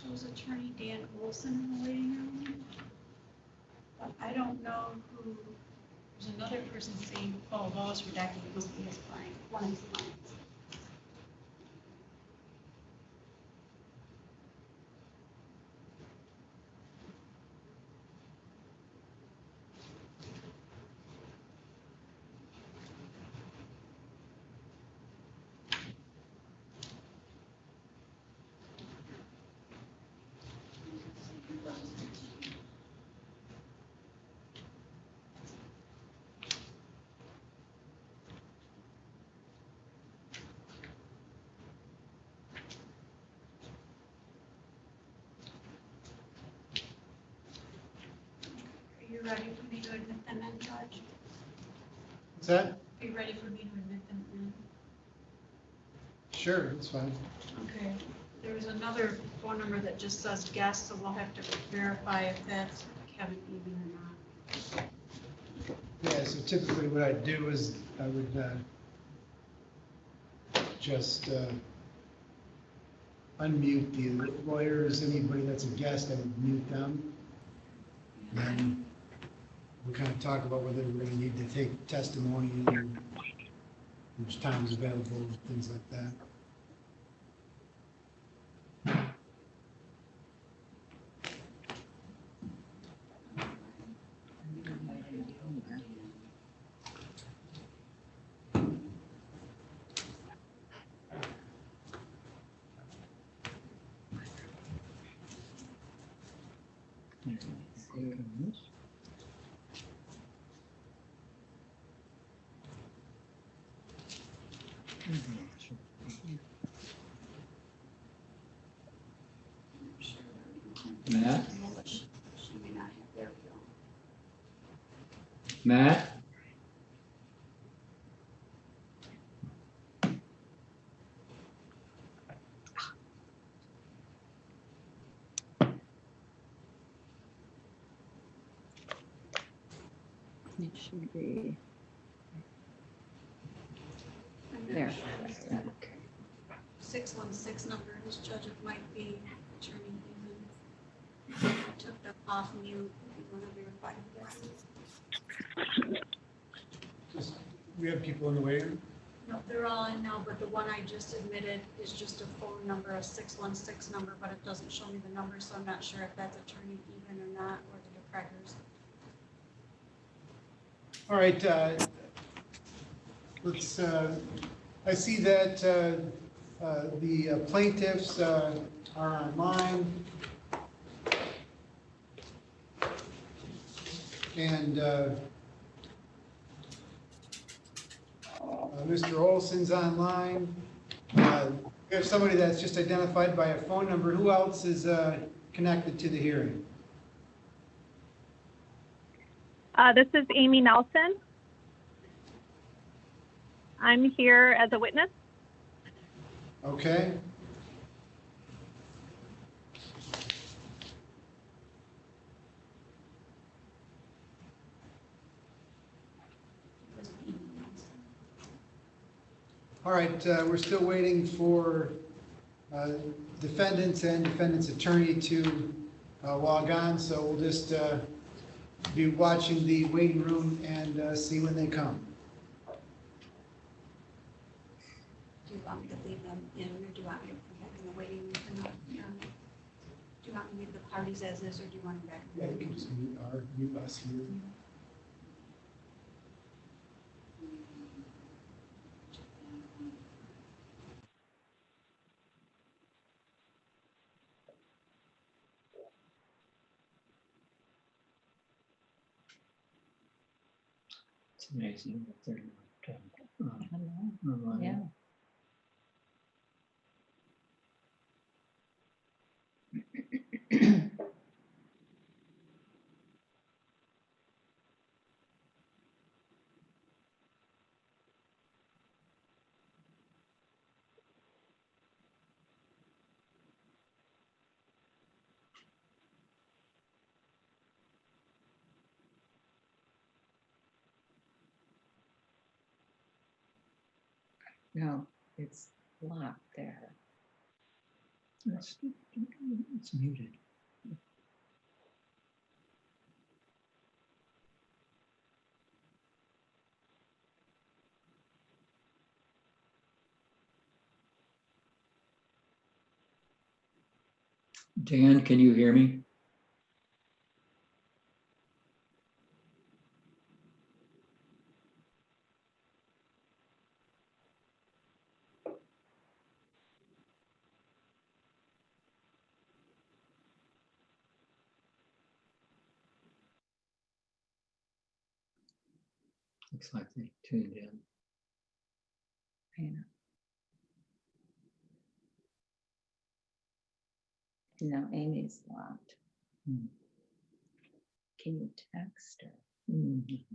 Shows Attorney Dan Olson in the waiting room. But I don't know who, there's another person saying, oh, well, it's redacted, it must be his client, one of his clients. Are you ready for me to admit them in, Judge? What's that? Are you ready for me to admit them in? Sure, that's fine. Okay. There's another phone number that just says guest, so we'll have to verify if that's Kevin Eben or not. Yeah, so typically what I'd do is I would just unmute the lawyers. Anybody that's a guest, I would mute them. And we'll kind of talk about whether we're going to need to take testimony and which time is available, things like that. Matt? She may not have, there we go. Matt? It should be I'm not there. sure if that 616 number, this judge, it might be Attorney Eben. I took them off mute if you want to verify that. Just, we have people in the waiting room. No, they're all in now, but the one I just admitted is just a phone number, a 616 number, but it doesn't show me the number, so I'm not sure if that's Attorney Eben or not, or the DeCrackers. All right, let's, I see that the plaintiffs are online. And Mr. Olson's online. We have somebody that's just identified by a phone number. Who else is connected to the hearing? This is Amy Nelson. I'm here as a witness. Okay. All right, we're still waiting for defendants and defendant's attorney to log on, so we'll just be watching the waiting room and see when they come. Do you want me to leave them in, or do you want me to put them in the waiting room for not? Do you want me to leave the parties as is, or do you want them back? Yeah, you can just mute us here. It's amazing that they're not I know. online. Yeah. No, it's locked there. It's muted. Dan, can you hear me? Looks like they tuned in. Yeah. No, Amy's locked. Hmm. Can you text her? Mhm.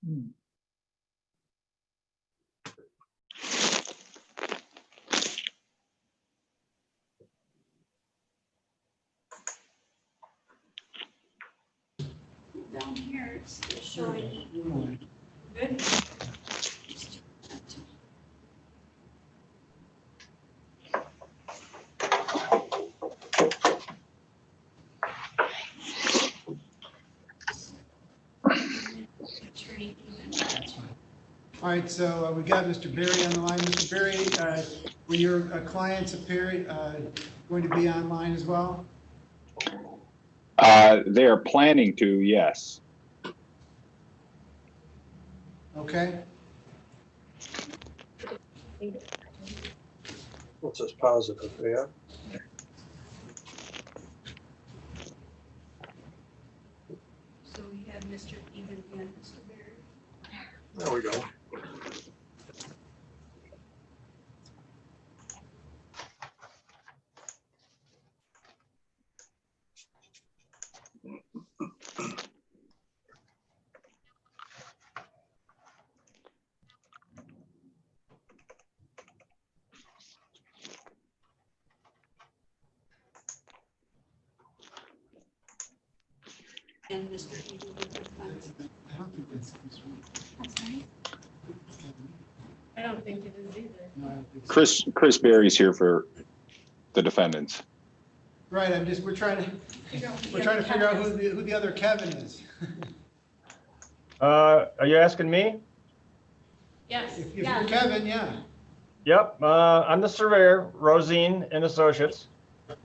Hmm. Down here, it's showing good. Attorney even. That's fine. All right, so we got Mr. Berry on the line. Mr. Berry, were your clients going to be online as well? They are planning to, yes. Okay. What's this positive, yeah? So we have Mr. Even and Mr. Berry. There we go. And Mr. Even with the funds. I don't think that's this one. I'm sorry? I don't think it is either. No, I don't think so. Chris Berry's here for the defendants. Right, we're trying to figure out who the other Kevin is. Are you asking me? Yes. If you're Kevin, yeah. Yep, I'm the surveyor, Rosine and Associates. Is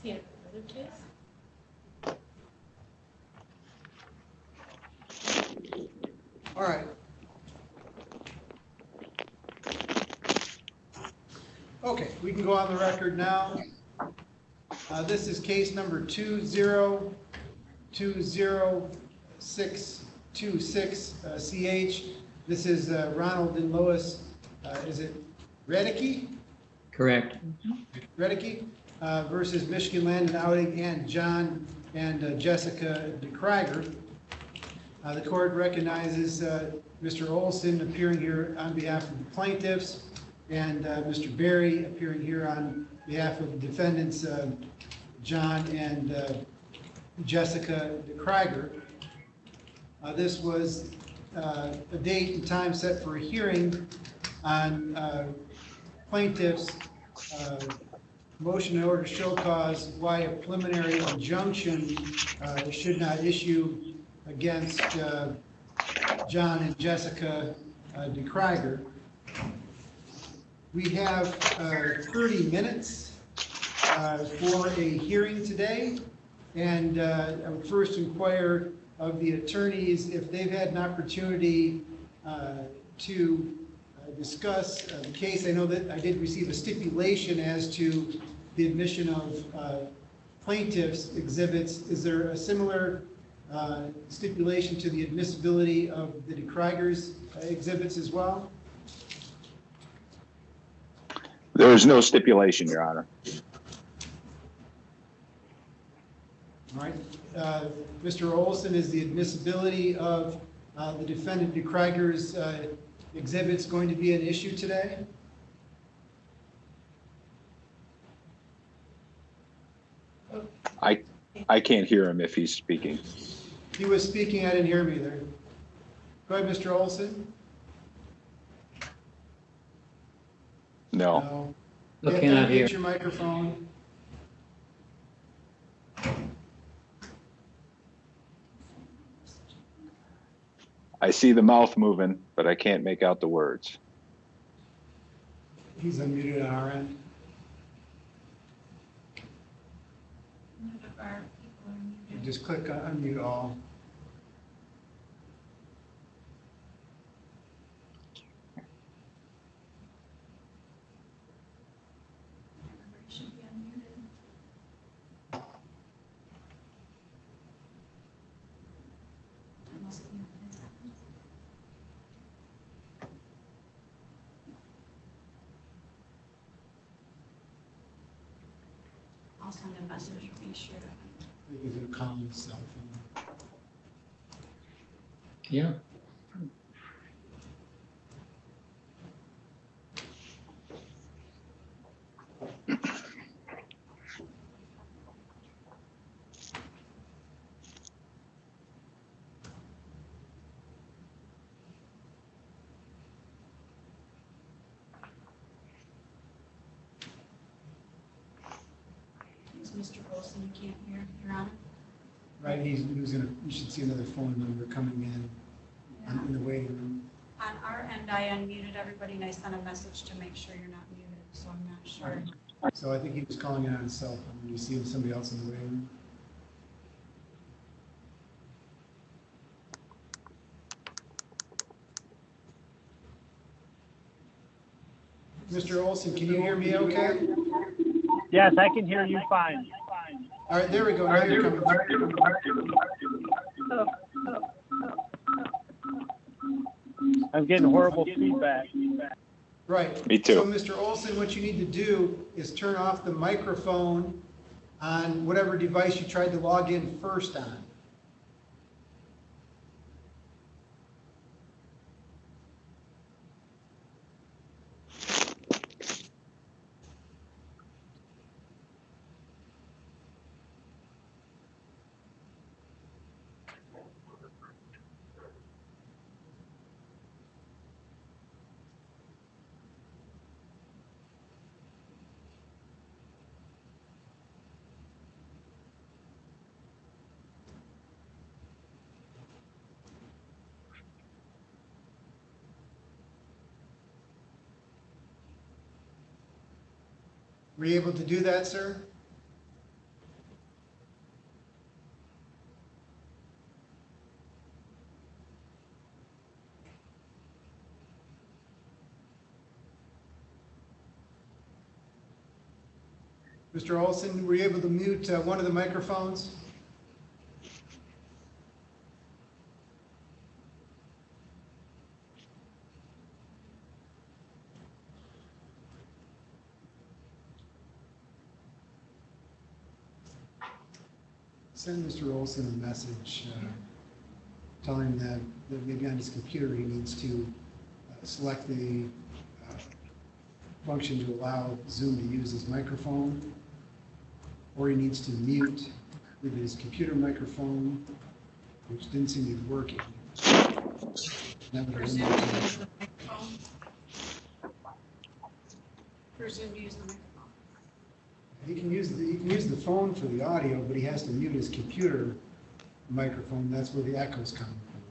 he in another case? All right. Okay, we can go on the record now. This is case number 2020626 CH. This is Ronald and Lois, is it Reddicky? Correct. Reddicky versus Michigan Land and Outing and John and Jessica DeKreiger. The court recognizes Mr. Olson appearing here on behalf of the plaintiffs and Mr. Berry appearing here on behalf of the defendants, John and Jessica DeKreiger. This was a date and time set for a hearing on plaintiffs' motion in order to show cause why a preliminary injunction should not issue against John and Jessica DeKreiger. We have 30 minutes for a hearing today, and I would first inquire of the attorneys if they've had an opportunity to discuss the case. I know that I did receive a stipulation as to the admission of plaintiffs' exhibits. Is there a similar stipulation to the admissibility of the DeKreigers' exhibits as well? There is no stipulation, Your Honor. All right. Mr. Olson, is the admissibility of the defendant DeKreiger's exhibits going to be an issue today? I can't hear him if he's speaking. He was speaking, I didn't hear him either. Go ahead, Mr. Olson. No. You have to Cannot hear. unmute your microphone. I see the mouth moving, but I can't make out the words. He's unmuted on our end. None of our people are muted. Just click on unmute all. Everybody should be unmuted. Unless you have been happened. I'll send a message, be sure to. I think he's gonna call his cell phone. Yeah. Is Mr. Olson, you can't hear, Your Honor? Right, he was gonna, you should see another phone number coming in in the waiting room. On our end, I unmuted everybody and I sent a message to make sure you're not muted, so I'm not sure. So I think he was calling in on his cell phone. Do you see somebody else in the waiting room? Mr. Olson, can you hear me okay? Yes, I can hear you fine. All right, there we go. Now you're coming. I'm getting horrible feedback. Right. Me too. So, Mr. Olson, what you need to do is turn off the microphone on whatever device you tried to log in first on. Were you able to do that, sir? Mr. Olson, were you able to mute one of the microphones? Send Mr. Olson a message telling him that maybe on his computer he needs to select the function to allow Zoom to use his microphone, or he needs to mute with his computer microphone, which didn't seem to be working. That would Presume eliminate to it. use the microphone. Presume to use the microphone. He can use the phone for the audio, but he has to mute his computer microphone. That's where the echo's coming from.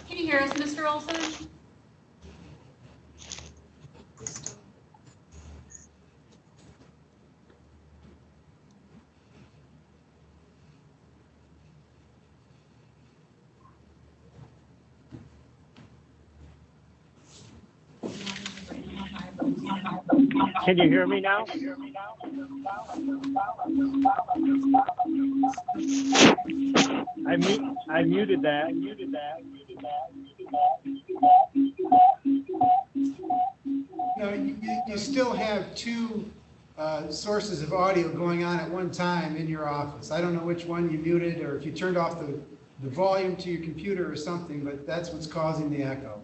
Can you hear us, Mr. Olson? Can you hear me now? I muted that. No, you still have two sources of audio going on at one time in your office. I don't know which one you muted or if you turned off the volume to your computer or something, but that's what's causing the echo.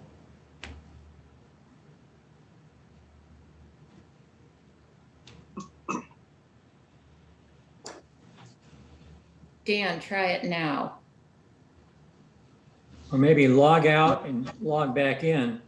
Dan, try it now. Or maybe log out and log back in.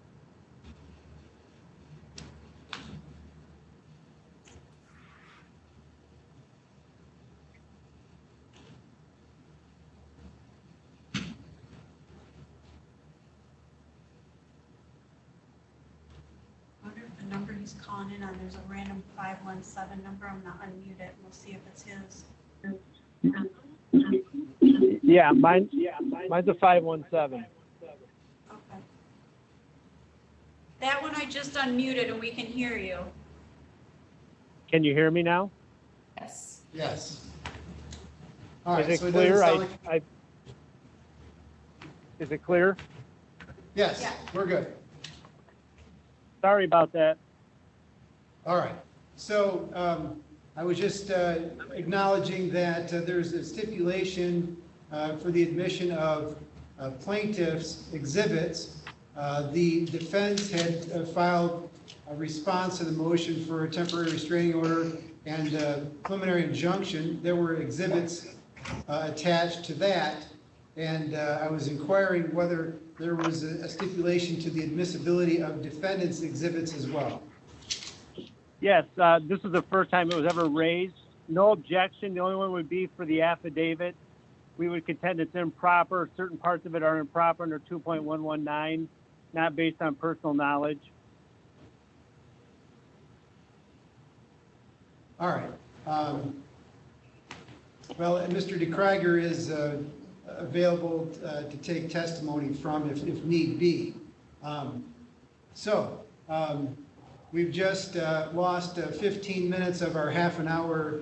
I wonder if the number he's calling in on, there's a random 517 number. I'm gonna unmute it. We'll see if it's his. Yeah, mine's a 517. Okay. That one I just unmuted and we can hear you. Can you hear me now? Yes. Yes. All right. Is so it doesn't clear? sound like- Is it clear? Yes, Yeah. we're good. Sorry about that. All right. So I was just acknowledging that there's a stipulation for the admission of plaintiff's exhibits. The defense had filed a response to the motion for a temporary restraining order and preliminary injunction. There were exhibits attached to that, and I was inquiring whether there was a stipulation to the admissibility of defendant's exhibits as well. Yes, this is the first time it was ever raised. No objection. The only one would be for the affidavit. We would contend it's improper. Certain parts of it are improper under 2.119, not based on personal knowledge. All right. Well, and Mr. DeKruiger is available to take testimony from if need be. We've just lost 15 minutes of our half an hour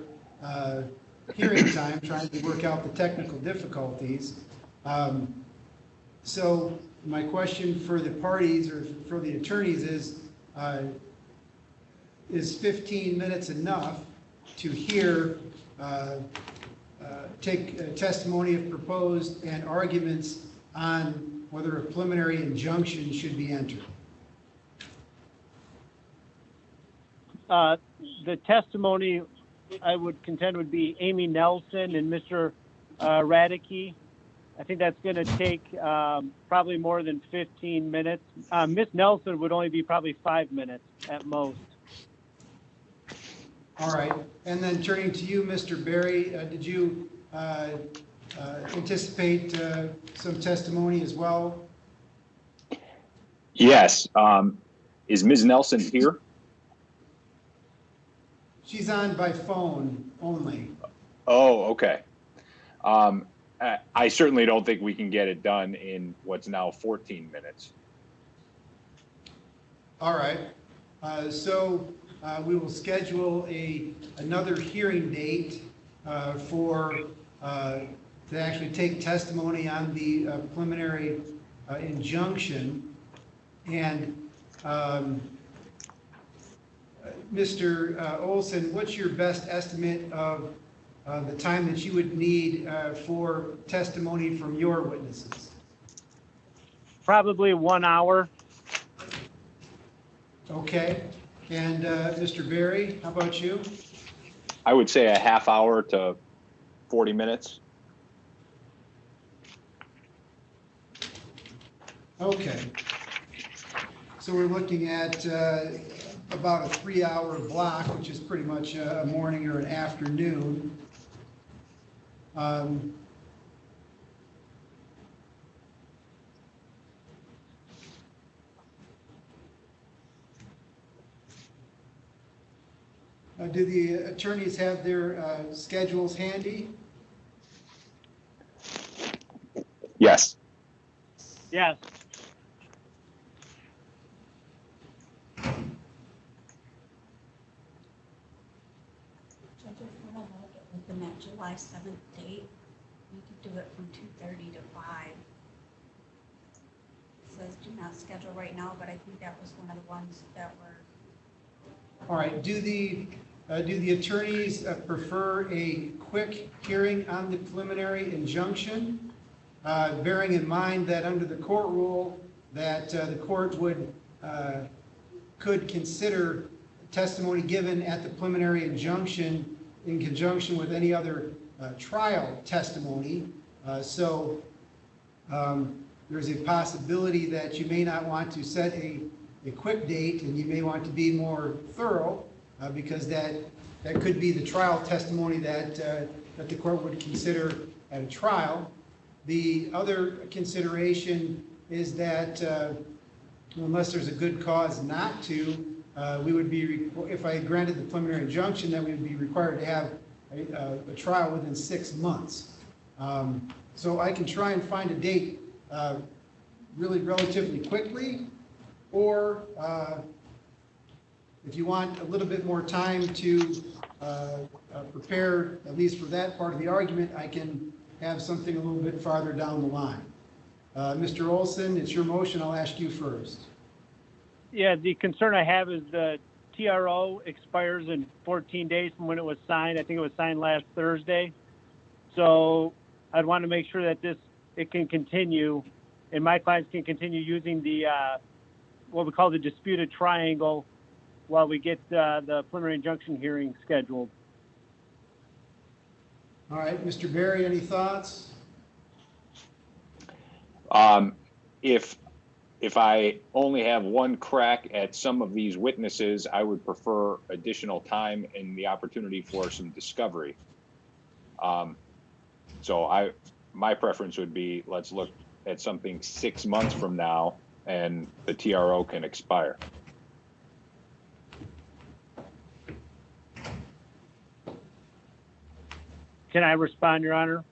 hearing time trying to work out the technical difficulties. So my question for the parties or for the attorneys is 15 minutes enough to hear, take testimony if proposed and arguments on whether a preliminary injunction should be entered? The testimony I would contend would be Amy Nelson and Mr. Radicke. I think that's going to take probably more than 15 minutes. Ms. Nelson would only be probably 5 minutes at most. All right. And then turning to you, Mr. Berry, did you anticipate some testimony as well? Yes. Is Ms. Nelson here? She's on by phone only. Oh, okay. I certainly don't think we can get it done in what's now 14 minutes. All right. So we will schedule another hearing date to actually take testimony on the preliminary injunction. And Mr. Olson, what's your best estimate of the time that you would need for testimony from your witnesses? Probably 1 hour. Okay. And Mr. Berry, how about you? I would say a half hour to 40 minutes. Okay. So we're looking at about a 3-hour block, which is pretty much a morning or an afternoon. Do the attorneys have their schedules handy? Yes. Yes. just want to look at within that July 7th date. We could do it from 2:30 to 5. It says do not schedule right now, but I think that was one of the ones that were. All right, do the attorneys prefer a quick hearing on the preliminary injunction? Bearing in mind that under the court rule, that the court could consider testimony given at the preliminary injunction in conjunction with any other trial testimony. So there's a possibility that you may not want to set a quick date, and you may want to be more thorough, because that could be the trial testimony that the court would consider at a trial. The other consideration is that unless there's a good cause not to, we would be, if I granted the preliminary injunction, that we would be required to have a trial within 6 months. So I can try and find a date really relatively quickly, or if you want a little bit more time to prepare, at least for that part of the argument, I can have something a little bit farther down the line. Mr. Olson, it's your motion. I'll ask you first. Yeah, the concern I have is the TRO expires in 14 days from when it was signed. I think it was signed last Thursday. So I'd want to make sure that it can continue, and my clients can continue using the what we call the disputed triangle while we get the preliminary injunction hearing scheduled. All right, Mr. Berry, any thoughts? If I only have one crack at some of these witnesses, I would prefer additional time and the opportunity for some discovery. So my preference would be, let's look at something 6 months from now, and the TRO can expire. Can I respond, Your Honor?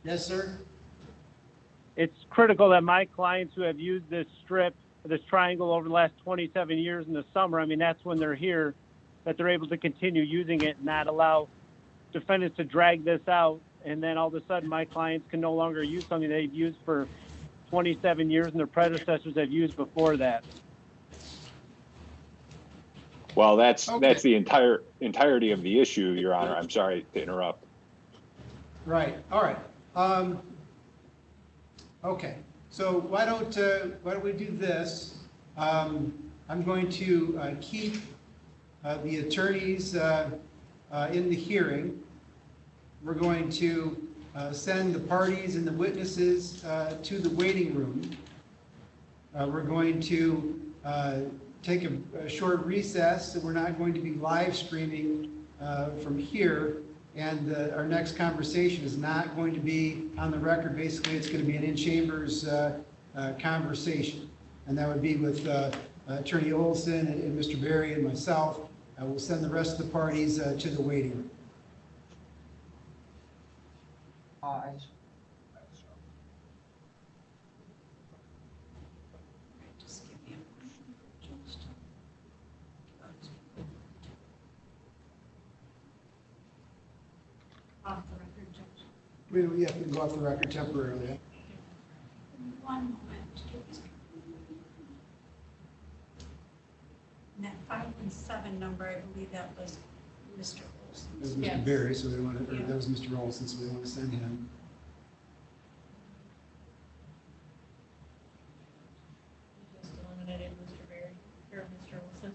Yes, sir. It's critical that my clients who have used this strip, this triangle over the last 27 years in the summer, I mean, that's when they're here, that they're able to continue using it and not allow defendants to drag this out. And then all of a sudden my clients can no longer use something they've used for 27 years and their predecessors have used before that. Well, that's Okay. the entirety of the issue, Your Honor. I'm sorry to interrupt. Right. All right. Okay. So why don't we do this? I'm going to keep the attorneys in the hearing. We're going to send the parties and the witnesses to the waiting room. We're going to take a short recess, so we're not going to be live streaming from here. And our next conversation is not going to be on the record. Basically, it's going to be an in-chambers conversation. And that would be with Attorney Olson and Mr. Berry and myself. We'll send the rest of the parties to the waiting room. Just give me a moment. Just- Off the record, Judge. We can go off the record temporarily. One moment, please. And that 517 number, I believe that was Mr. That was Olson's. Mr. Yes. Berry, so we want to, Yeah. that was Mr. Olson, so we want to send him. Just eliminated Mr. Berry, or Mr. Olson.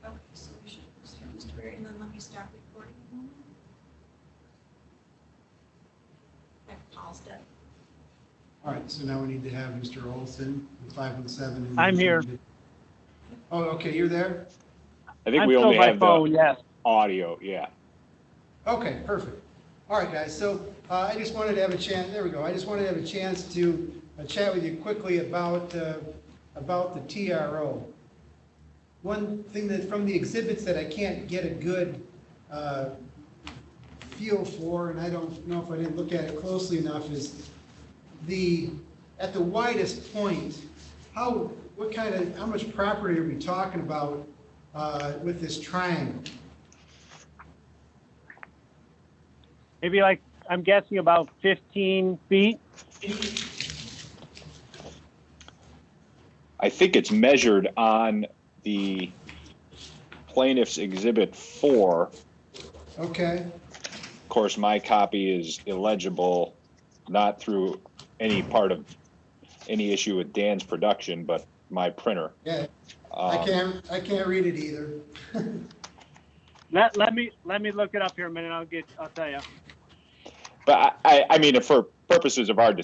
Okay, so we should start Mr. Berry, and then let me stop recording a moment. I paused it. All right, so now we need to have Mr. Olson, the 517. and I'm here. Oh, okay, you're there? I think I'm we still only by have phone, the yes. audio, yeah. Okay, perfect. All right, guys, so I just wanted to have a chance, there we go. I just wanted to have a chance to chat with you quickly about the TRO. One thing that from the exhibits that I can't get a good feel for, and I don't know if I didn't look at it closely enough, is the at the widest point, how much property are we talking about with this triangle? Maybe like, I'm guessing about 15 feet. I think it's measured on the plaintiff's exhibit 4. Okay, Of course, my copy is illegible, not through any part of any issue with Dan's production, but my printer. yeah, Um, I can't read it either. Let me look it up here a minute. I'll tell you. But I mean, for purposes of our